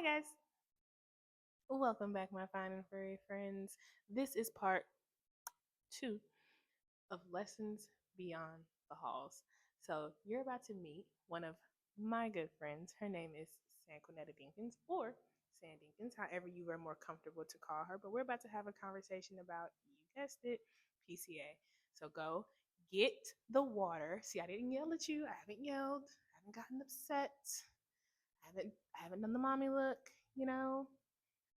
guys. Welcome back, my fine and furry friends. This is part two of Lessons Beyond the Halls. So, you're about to meet one of my good friends. Her name is San Dinkins, or San Dinkins, however you are more comfortable to call her. But we're about to have a conversation about, you guessed it, PCA. So, go get the water. See, I didn't yell at you. I haven't yelled. I haven't gotten upset. I haven't done the mommy look, you know.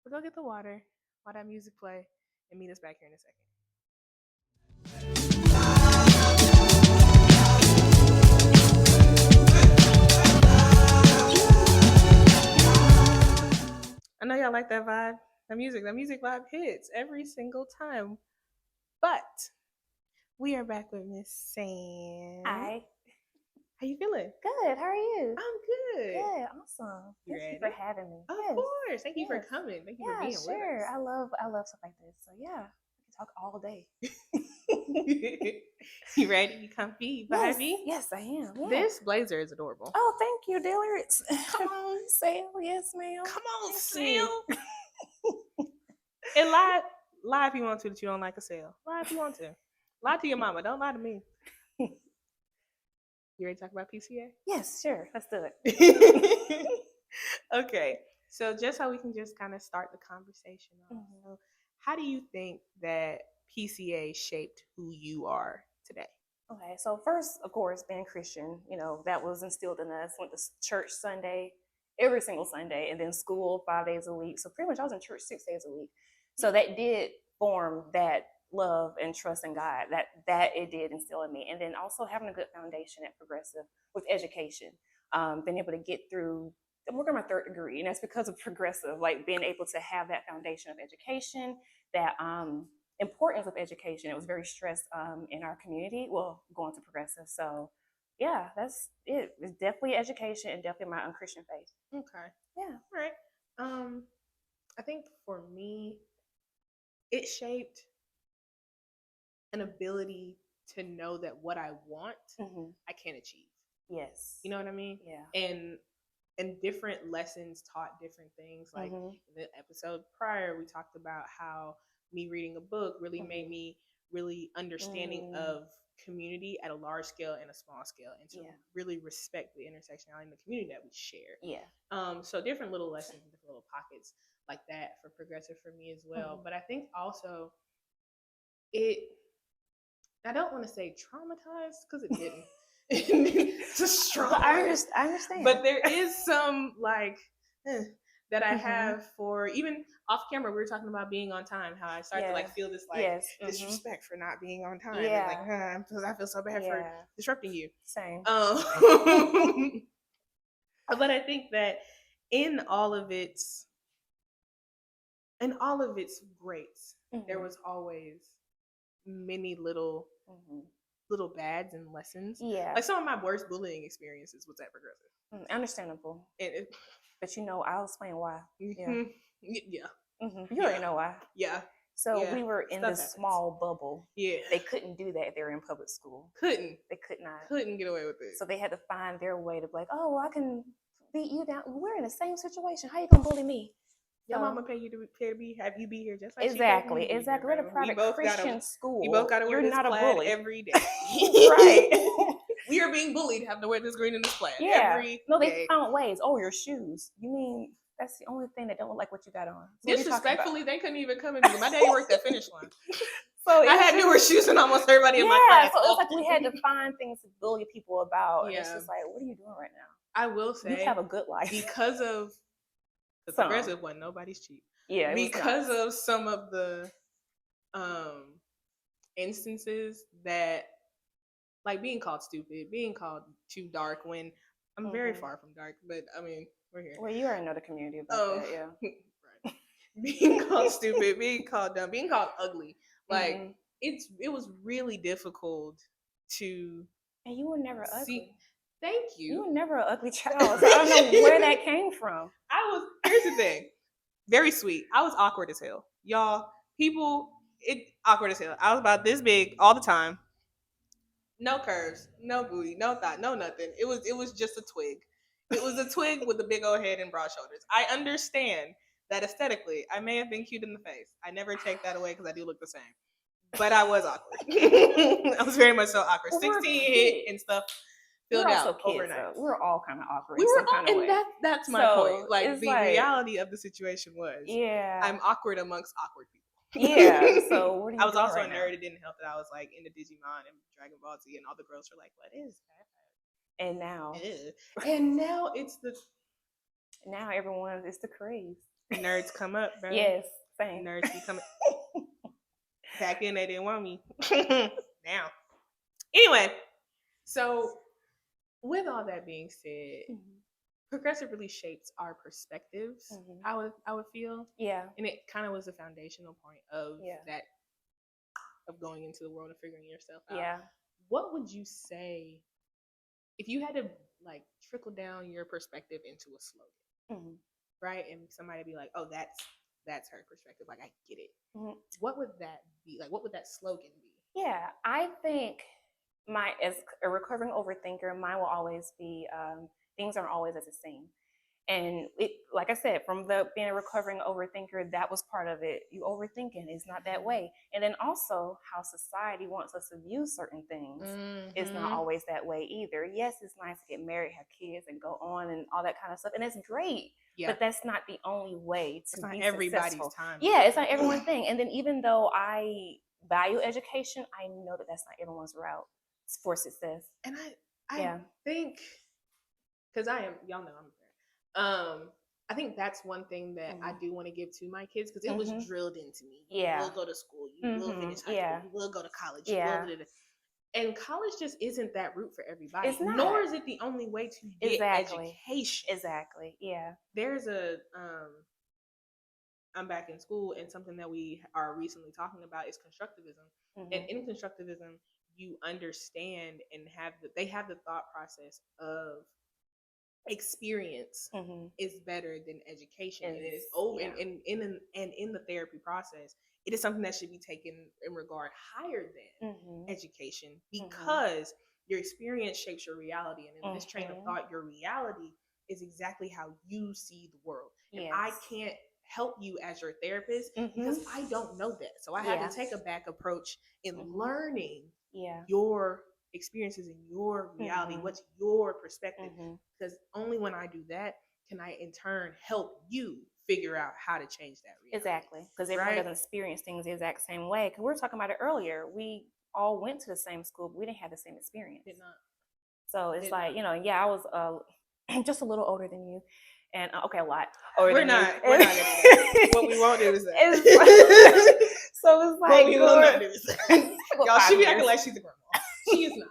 But go get the water, while that music play, and meet us back here in a second. I know y'all like that vibe. That music vibe hits every single time. But we are back with Miss San. Hi. How you feeling? Good. How are you? I'm good. Good. Awesome. You Thank you ready? for having me. Of Yes. course. Thank you for Yes. coming. Thank you Yeah, for being sure. with us. I love stuff like this. So yeah, we can talk all day. You ready? You comfy? Vibey? Yes, I am. Yeah. This blazer is adorable. Oh, thank you, Dillard. Come on. Sale. Yes, ma'am. Come on, Thank you. Sale. And lie if you want to that you don't like a sale. Lie if you want to. Lie to your mama. Don't lie to me. You ready to talk about PCA? Yes, sure. Let's do it. Okay. So just how we can just kind of start the conversation off. Mhm. How do you think that PCA shaped who you are today? Okay, so first, of course, being Christian, that was instilled in us. Went to church Sunday, every single Sunday, and then school 5 days a week. So pretty much I was in church 6 days a week. So that did form that love and trust in God. That it did instill in me. And then also having a good foundation at Progressive with education, being able to get through. I'm working on my third degree, and that's because of Progressive, like being able to have that foundation of education, that importance of education. It was very stressed in our community. Well, going to Progressive. So yeah, that's it. It's definitely education and definitely my unchristian faith. Okay. Yeah. All right. I think for me, it shaped an ability to know that what I want, I can achieve. Yes. You know what I mean? Yeah. And different lessons taught different things. Like in the episode prior, we talked about how me reading a book really made me really understanding of community at a large scale and a small scale, and to really respect the intersectionality in the community that we share. Yeah. So different little lessons, different little pockets like that for Progressive for me as well. But I think also I don't want to say traumatized because it didn't. It's a strong word. I understand. But there is some that I have for, even off camera, we were talking about being on time, how I start to feel this disrespect for not being on time. Yeah. And because I feel so bad for disrupting you. Same. But I think that in all of its greats, there was always many little bads and lessons. Yeah. Like some of my worst bullying experiences was at Progressive. Understandable. But I'll explain why. Yeah. You already know why. Yeah. So we were in this small bubble. Yeah. They couldn't do that if they were in public school. They could not. Couldn't get away with it. So they had to find their way to be like, oh, well, I can beat you down. We're in the same situation. How you gonna bully me? Your mama pay you to have you be here just like exactly. She We're at a private Christian school. You both got to wear this not a plaid bully every day. Right. We are being bullied having to wear this green and this plaid every No, they day. found ways. Oh, your shoes. You mean that's the only thing that don't look like what you got on? So disrespectfully, they couldn't even come in. My daddy worked at Finish Line. So I had newer shoes than almost everybody in my class. So it's like we had to find things to bully people about. Yeah. And it's just like, what are you doing right now? I will say, you have a good life because of the Progressive one. Nobody's cheap. Yeah, because of some of the instances that, like being called stupid, being called too dark, when I'm very far from dark, but I mean, we're here. Well, you already know the community about that, yeah. Right. Being called stupid, being called dumb, being called ugly, like it was really difficult to. And you were never ugly. Thank you. You were never an ugly child. So I don't know where that came from. Here's the thing. Very sweet. I was awkward as hell. Y'all, awkward as hell. I was about this big all the time. No curves, no booty, no thought, no nothing. It was just a twig. It was a twig with a big old head and broad shoulders. I understand that aesthetically, I may have been cute in the face. I never take that away because I do look the same. But I was awkward. I was very much so awkward. Well, 16 hit and stuff filled we're out also kids, overnight. so we're all kind of awkward. We in were some kind of and way. that's my So, point. Like it's the like- reality of the situation was, Yeah. I'm awkward amongst awkward people. Yeah. So what are you I was doing also right a now? nerd. It didn't help that I was like into Digimon and Dragon Ball Z, and all the girls were like, "What is that?" And now, And now it's the now everyone is the craze. nerds come up, bro. Yes, same. Nerds be coming. Back then they didn't want me. Now, anyway, so with all that being said, progressive really shapes our perspectives. I would feel, Yeah. and it kind of was the foundational point of Yeah. that of going into the world and figuring yourself out. Yeah. What would you say if you had to like trickle down your perspective into a slogan, right? And somebody be like, "Oh, that's her perspective. Like, I get it." What would that be? Like, what would that slogan be? Yeah, I think as a recovering overthinker, mine will always be things aren't always as it seems. And it, like I said, from being a recovering overthinker, that was part of it. You overthinking, it's not that way. And then also how society wants us to view certain things. It's not always that way either. Yes, it's nice to get married, have kids, and go on and all that kind of stuff. And it's great. Yeah. But that's not the only way to be everybody's successful. time. Yeah, it's not everyone's thing. And then even though I value education, I know that that's not everyone's route for success. And I think, because y'all know I'm a parent. I think that's one thing that I do want to give to my kids, because it was drilled into me. Yeah. You will go to school. You will finish high school. You will go to college. Yeah. And college just isn't that route for everybody. It's not. Nor is it the only way to get education. Exactly. Yeah. There's I'm back in school, and something that we are recently talking about is constructivism. And in constructivism, you understand and they have the thought process of experience is better than education, and it is over. And in the therapy process, it is something that should be taken in regard higher than education, because your experience shapes your reality, and in this train of thought, your reality is exactly how you see the world. And I can't help you as your therapist because I don't know that, so I had to take a back approach in learning your experiences and your reality. What's your perspective? Because only when I do that can I in turn help you figure out how to change that reality. Exactly, because everyone doesn't experience things the exact same way. Because we were talking about it earlier, we all went to the same school, but we didn't have the same experience. Did not. So it's like, I was just a little older than you, and a lot older We're than not. you. We're not gonna do that. What we won't do is that. So it's like, what we will not do is that. Y'all, she be acting like she's a grandma. She is not.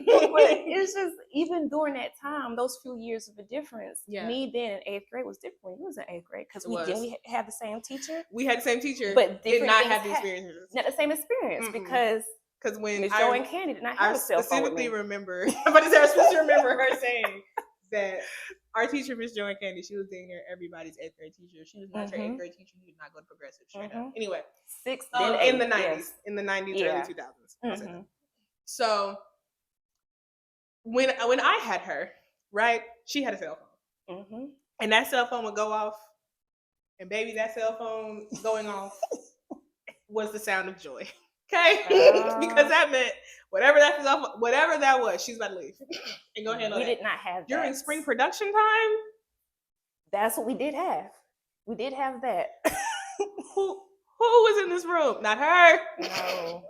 But it's just, even during that time, those few years of a difference, me then in 8th grade was different when you was in 8th grade, because we have the same teacher. We had the same teacher, but did not have the experiences. Not the same experience, because when Miss Joe and Candy did not have a cell phone. I specifically remember, but I supposed to remember her saying that our teacher, Miss Joe and Candy, she was being there everybody's 8th grade teacher. She was not your 8th grade teacher. You did not go to progressive, straight up. Anyway, in the 90s, in the 90s, early 2000s. So when I had her, right, she had a cell phone, and that cell phone would go off, and baby, that cell phone going off was the sound of joy. Okay, because that meant whatever that was, she's about to leave and go ahead. We did not have that during spring production time. That's what we did have. We did have that. Who was in this room? Not her. No.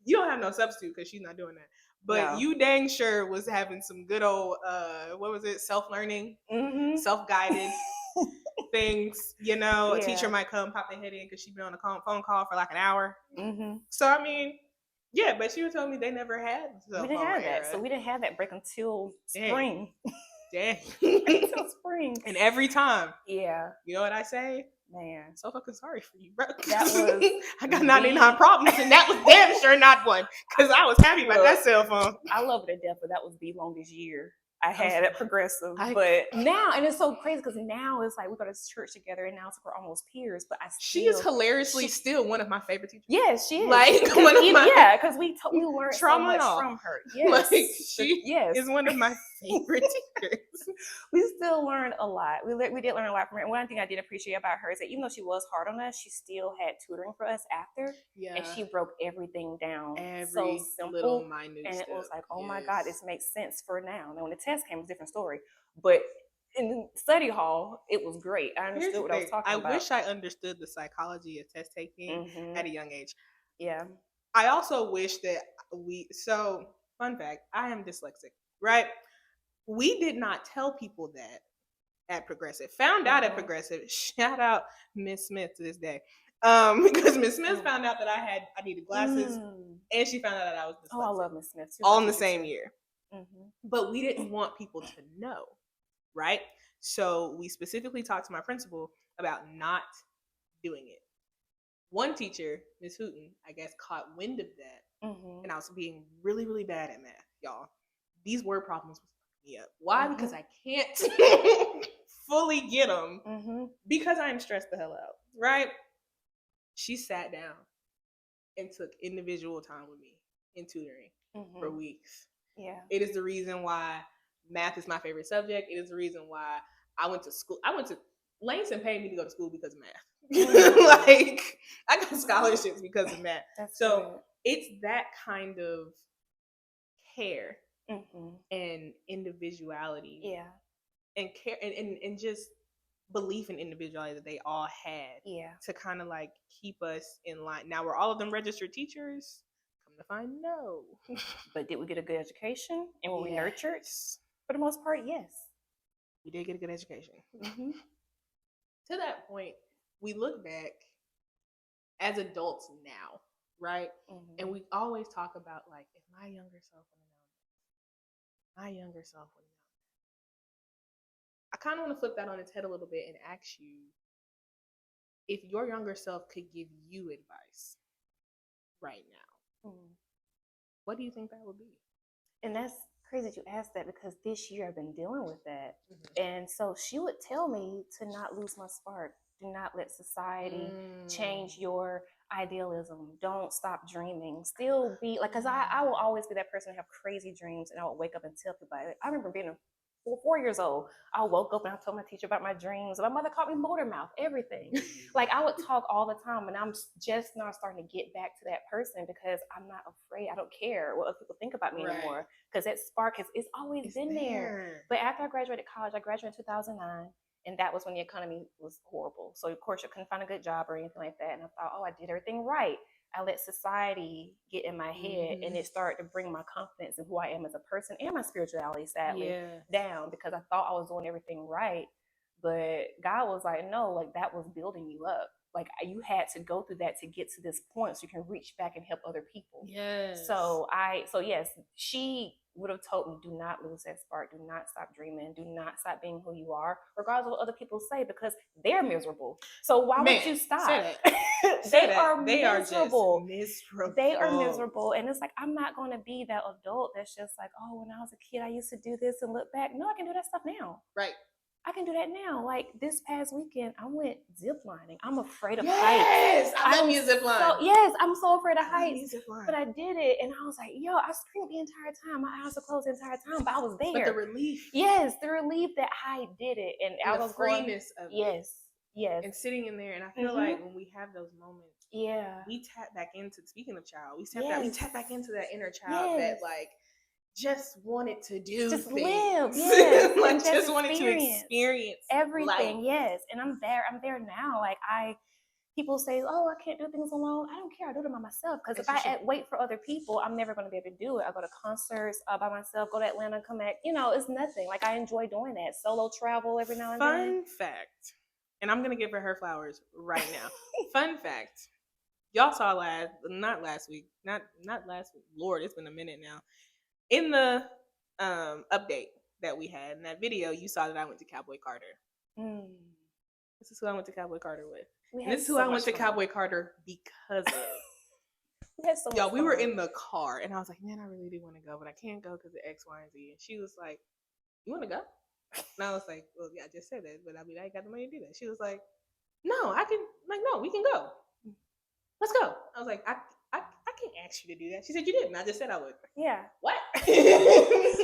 You don't have no substitute because she's not doing that. But you dang sure was having some good old what was it? Self-learning, self-guided things. A teacher might come pop their head in because she'd been on a phone call for like an hour. So I mean, but she was telling me they never had. We didn't have that, so we didn't have that break until spring. Dang. Until spring. And every time, you know what I say? Man, so fucking sorry for you, bro. That was I got 99 problems, and that was damn sure not one, because I was happy about that cell phone. I love it to death, but that was the longest year I had at Progressive. But now, and it's so crazy because now it's like we go to church together, and now we're almost peers. But she is hilariously still one of my favorite teachers. Yes, she is. Like one of my because we learned so much from her. Yes, like she is one of my favorite teachers. We still learned a lot. We did learn a lot from her. And one thing I did appreciate about her is that even though she was hard on us, she still had tutoring for us after. Yeah. And she broke everything down Every so simple. little minute and step. It was like, oh yes. my God, this makes sense for now. Now, when the test came, it was a different story. But in the study hall, it was great. I understood what I was talking about. I wish I understood the psychology of test taking at a young age. Yeah. I also wish that fun fact, I am dyslexic, right? We did not tell people that at Progressive. Found out at Progressive. Shout out Miss Smith to this day. Because Miss Smith found out that I needed glasses, and she found out that I was dyslexic. Oh, I love Miss Smith too. All in the same year. But we didn't want people to know, right? So we specifically talked to my principal about not doing it. One teacher, Miss Hooten, I guess caught wind of that, and I was being really, really bad at math, y'all. These word problems was fucking me up. Why? Because I can't fully get them because I am stressed the hell out, right? She sat down and took individual time with me in tutoring for weeks. Yeah. It is the reason why math is my favorite subject. It is the reason why I went to school. Langston paid me to go to school because of math. Like, I got scholarships because of math. So it's that kind of care and individuality. Yeah. And care and just belief in individuality that they all had. Yeah. To kind of like keep us in line. Now, were all of them registered teachers? Come to find, no. But did we get a good education? And were we nurtured? For the most part, yes. We did get a good education. To that point, we look back as adults now, right? And we always talk about, like, if my younger self would have known this, my younger self would have known that. I kind of want to flip that on its head a little bit and ask you, if your younger self could give you advice right now, what do you think that would be? And that's crazy that you asked that, because this year I've been dealing with that. And so she would tell me to not lose my spark. Do not let society change your idealism. Don't stop dreaming. Still be like, because I will always be that person who have crazy dreams, and I would wake up and tell people about it. I remember being 4 years old, I woke up and I told my teacher about my dreams. My mother called me motor mouth, everything. Like, I would talk all the time, and I'm just now starting to get back to that person because I'm not afraid. I don't care what other people think about me anymore, because that spark it's always been there. But after I graduated college, I graduated in 2009, and that was when the economy was horrible. So of course I couldn't find a good job or anything like that. And I thought, oh, I did everything right. I let society get in my head, and it started to bring my confidence in who I am as a person and my spirituality, sadly, down, because I thought I was doing everything right. But God was like, no, like, that was building you up. Like, you had to go through that to get to this point so you can reach back and help other people. Yes. So yes, she would have told me, do not lose that spark. Do not stop dreaming. Do not stop being who you are, regardless of what other people say, because they're miserable. So why would you stop? Say that. They are miserable. They are miserable. And it's like, I'm not going to be that adult that's just like, oh, when I was a kid, I used to do this and look back. No, I can do that stuff now. Right. I can do that now. Like, this past weekend, I went zip lining. I'm afraid of heights. Yes, I love you zip line. Yes, I'm so afraid of heights. But I did it, and I was like, yo, I screamed the entire time. My eyes were closed the entire time, but I was there. But the relief. Yes, the relief that I did it. And I was the freeness of it. Yes. Yes. And sitting in there, and I feel like when we have those moments, we tap back into, speaking of child, we tap back into that inner child that, like, just wanted to do just things. Live, yes. Like, just wanted to experience everything, life. Yes. And I'm there now. Like, people say, oh, I can't do things alone. I don't care. I do them by myself. Because if I wait for other people, I'm never going to be able to do it. I go to concerts by myself, go to Atlanta, come back. It's nothing. Like, I enjoy doing that. Solo travel every now and then. Fun fact, and I'm going to give her flowers right now. Fun fact, y'all saw not last week. Lord, it's been a minute now. In the update that we had in that video, you saw that I went to Cowboy Carter. This is who I went to Cowboy Carter with. And this is who I went to Cowboy Carter because of. Y'all, we were in the car, and I was like, man, I really do want to go, but I can't go because of X, Y, and Z. And she was like, you want to go? And I was like, well, yeah, I just said that, but I mean, I ain't got the money to do that. She was like, no, I can. Like, no, we can go. Let's go. I was like, I can't ask you to do that. She said you did, and I just said I would. Yeah. What?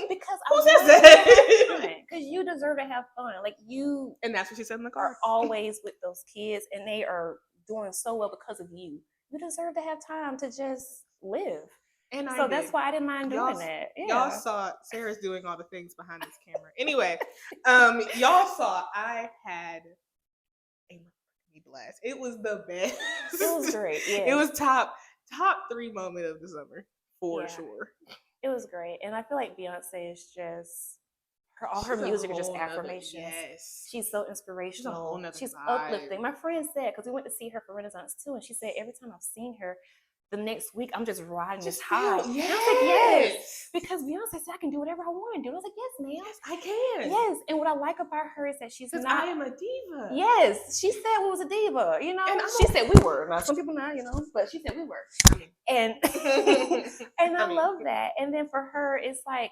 Because I Who want says you to have that? fun. Because you deserve to have fun. Like you And that's what she said in the are car. always with those kids, and they are doing so well because of you. You deserve to have time to just live. And I So did. that's why I didn't mind doing that. Y'all Yeah. saw Sarah's doing all the things behind this camera. Anyway, y'all saw I had a blast. It was the best. It was great. Yeah. It was top 3 moment of the summer for sure. It was great. And I feel like Beyonce is just all her She's a music are just whole nother- affirmations. yes. She's so inspirational. nother She's vibe. uplifting. My friend said, because we went to see her for Renaissance too, and she said every time I've seen her, the next week I'm just riding this high. Yes. And I was like, yes. Because Beyonce said I can do whatever I want to do. And I was like, yes, ma'am. Yes, I can. Yes. And what I like about her is that she's Because not. I am a diva. Yes. She said we was a diva, you know. And she said we were. Now, some people not, you know, but she said we were. I mean. And and I love that. And then for her, it's like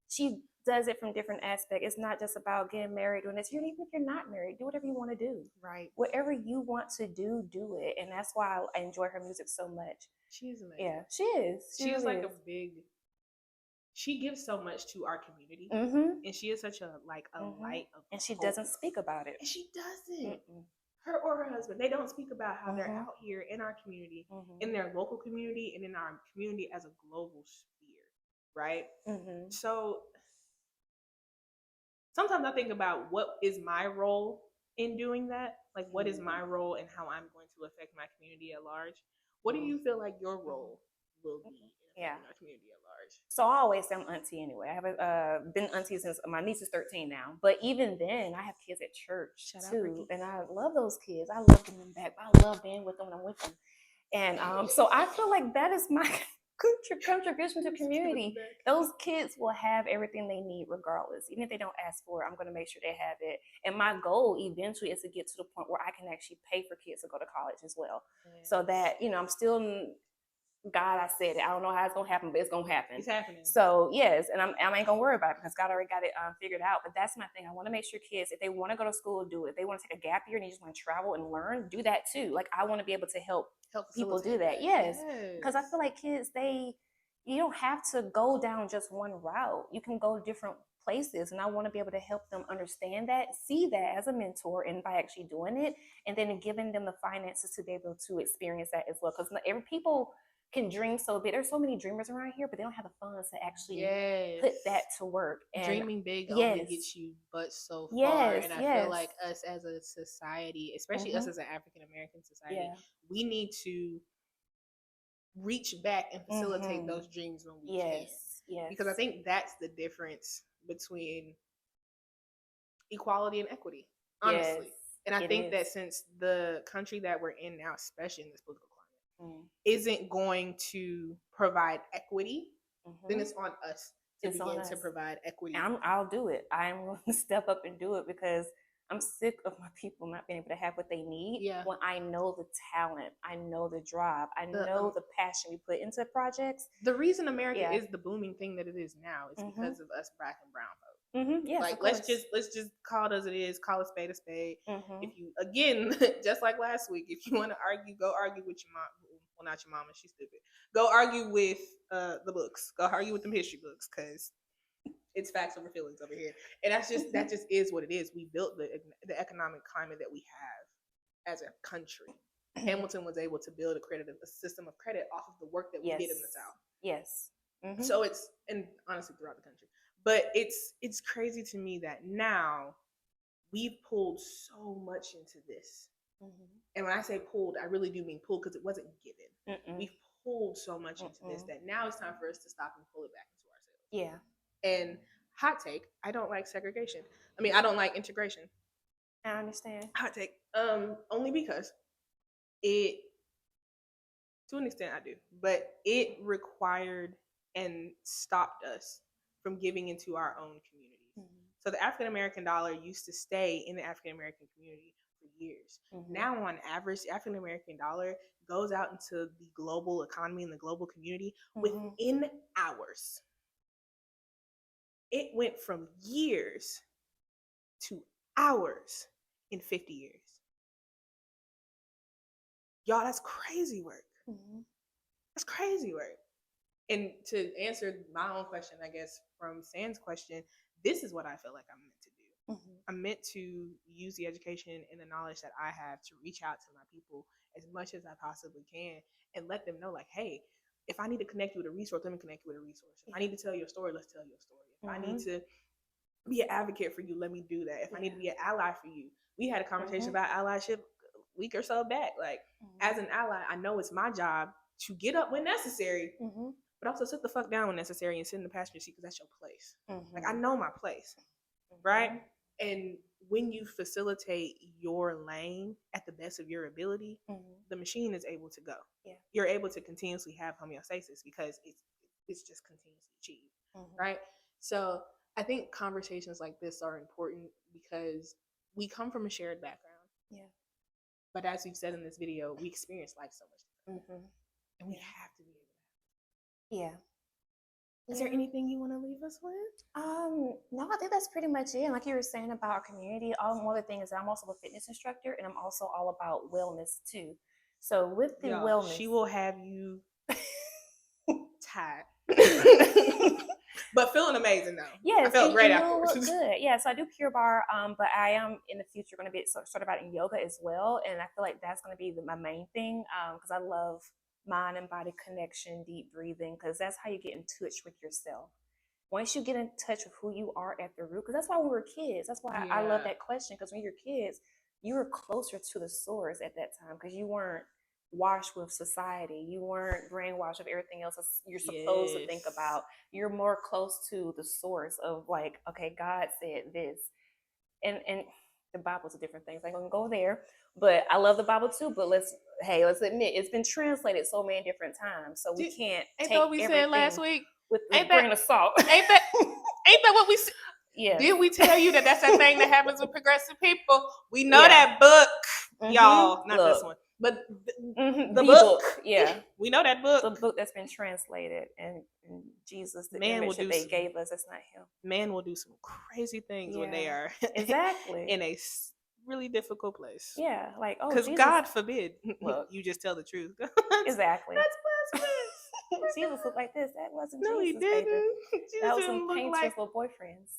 she does it from different aspects. It's not just about getting married doing this. Even if you're not married, do whatever you want to do. Right. Whatever you want to do, do it. And that's why I enjoy her music so much. She's amazing. Yeah, she is. She is like a big. She gives so much to our community, and she is such a light of. And she hope. doesn't speak about it. And she doesn't. Her or her husband, they don't speak about how they're out here in our community, in their local community, and in our community as a global sphere, right? So sometimes I think about what is my role in doing that? Like, what is my role and how I'm going to affect my community at large? What do you feel like your role will be in our community at large? So I always say I'm auntie anyway. I have been auntie since my niece is 13 now. But even then, I have kids at church too, and I love those kids. I love them back. I love being with them when I'm with them. And so I feel like that is my contribution to community. Those kids will have everything they need regardless. Even if they don't ask for it, I'm going to make sure they have it. And my goal eventually is to get to the point where I can actually pay for kids to go to college as well. So that, I'm still, God, I said it. I don't know how it's going to happen, but it's going to happen. It's happening. So yes, and I ain't going to worry about it because God already got it figured out. But that's my thing. I want to make sure kids, if they want to go to school, do it. If they want to take a gap year and they just want to travel and learn, do that too. Like I want to be able to help people do that. Yes. Because I feel like kids, you don't have to go down just one route. You can go different places, and I want to be able to help them understand that, see that as a mentor, and by actually doing it, and then giving them the finances to be able to experience that as well. Because every people can dream so big. There's so many dreamers around here, but they don't have the funds to actually put that to work. And dreaming big only gets you but so far. And I feel like us as a society, especially us as an African American society, we need to reach back and facilitate those dreams when we can. Because I think that's the difference between equality and equity, honestly. And I think that since the country that we're in now, especially in this political climate, isn't going to provide equity, then it's on us to begin to provide equity. I'll do it. I'm going to step up and do it because I'm sick of my people not being able to have what they need when I know the talent, I know the drive, I know the passion we put into projects. The reason America is the booming thing that it is now is because of us Black and brown folks. Yes, like let's just call it as it is, call a spade a spade. If you, again, just like last week, if you want to argue, go argue with your mom. Well, not your mama, she's stupid. Go argue with the books. Go argue with them history books, because it's facts over feelings over here. And that just is what it is. We built the economic climate that we have as a country. Hamilton was able to build a system of credit off of the work that we did in the South. Yes. So it's, and honestly throughout the country. But it's crazy to me that now we've pulled so much into this. And when I say pulled, I really do mean pulled, because it wasn't given. We've pulled so much into this that now it's time for us to stop and pull it back into ourselves. And hot take, I don't like segregation. I mean, I don't like integration. I understand. Hot take. Only because it, to an extent I do, but it required and stopped us from giving into our own communities. So the African American dollar used to stay in the African American community for years. Now, on average, the African American dollar goes out into the global economy and the global community within hours. It went from years to hours in 50 years. Y'all, that's crazy work. That's crazy work. And to answer my own question, I guess, from San's question, this is what I feel like I'm meant to do. Mm-hmm. I'm meant to use the education and the knowledge that I have to reach out to my people as much as I possibly can and let them know, like, hey, if I need to connect you with a resource, let me connect you with a resource. If I need to tell you a story, let's tell you a story. If I need to be an advocate for you, let me do that. If I need to be an ally for you, we had a conversation about allyship a week or so back. Like, as an ally, I know it's my job to get up when necessary, but also sit the fuck down when necessary and sit in the passenger seat because that's your place. Like, I know my place, right? And when you facilitate your lane at the best of your ability, the machine is able to go. Yeah. You're able to continuously have homeostasis because it's just continuously achieved, right? So I think conversations like this are important because we come from a shared background. Yeah. But as we've said in this video, we experience life so much different. And we have to be able to. Yeah. Is there anything you want to leave us with? No, I think that's pretty much it. And like you were saying about our community, one other thing is that I'm also a fitness instructor and I'm also all about wellness too. So with the wellness, she will have you tired. But feeling amazing though. Yes, I felt great afterwards. Look good. Yeah, so I do Pure Barre, but I am in the future going to be certified in yoga as well, and I feel like that's going to be my main thing because I love mind and body connection, deep breathing, because that's how you get in touch with yourself. Once you get in touch with who you are at the root, because that's why we were kids. That's why I love that question, because when you're kids, you were closer to the source at that time because you weren't washed with society. You weren't brainwashed of everything else you're supposed to think about. You're more close to the source of like, okay, God said this. And the Bible's a different thing. So I'm gonna go there. But I love the Bible too. But let's admit it's been translated so many different times. So we can't take what we said last week with a grain of salt. Ain't that what we said? Yeah. Did we tell you that's that thing that happens with progressive people? We know that book, y'all. Not this one. But the book. Yeah. We know that book. The book that's been translated and Jesus, the image that they gave us, that's not him. Man will do some crazy things when they are exactly in a really difficult place. Yeah, like because God forbid you just tell the truth. Exactly. That's blasphemous. Jesus looked like this. That wasn't no, Jesus. He didn't. That was some painters' like, little boyfriends.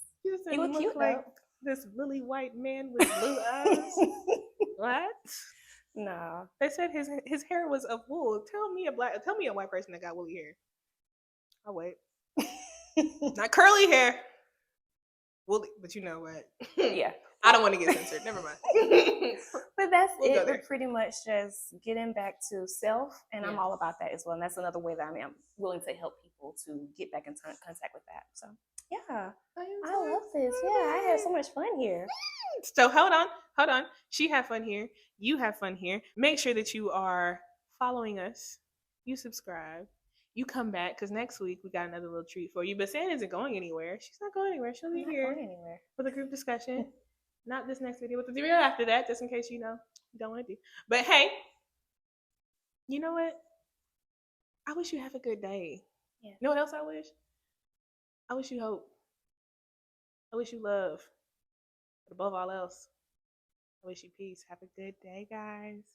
He looked cute like this lily white man with blue eyes. What? No. They said his hair was of wool. Tell me a white person that got woolly hair. I'll wait. Not curly hair. Woolly, but you know what? Yeah. I don't want to get censored. Never mind. But that's it. We're pretty much just getting back to self, and I'm all about that as well. And that's another way that I'm willing to help people to get back in contact with that. So yeah, I love this. Yeah, I had so much fun here. So hold on. She had fun here. You have fun here. Make sure that you are following us. You subscribe. You come back because next week we got another little treat for you. But San isn't going anywhere. She's not going anywhere. She'll be here for the group discussion. Not this next video, but the video after that, just in case you don't want to do. But hey, you know what? I wish you have a good day. Yeah. You know what else I wish? I wish you hope. I wish you love. But above all else, I wish you peace. Have a good day, guys.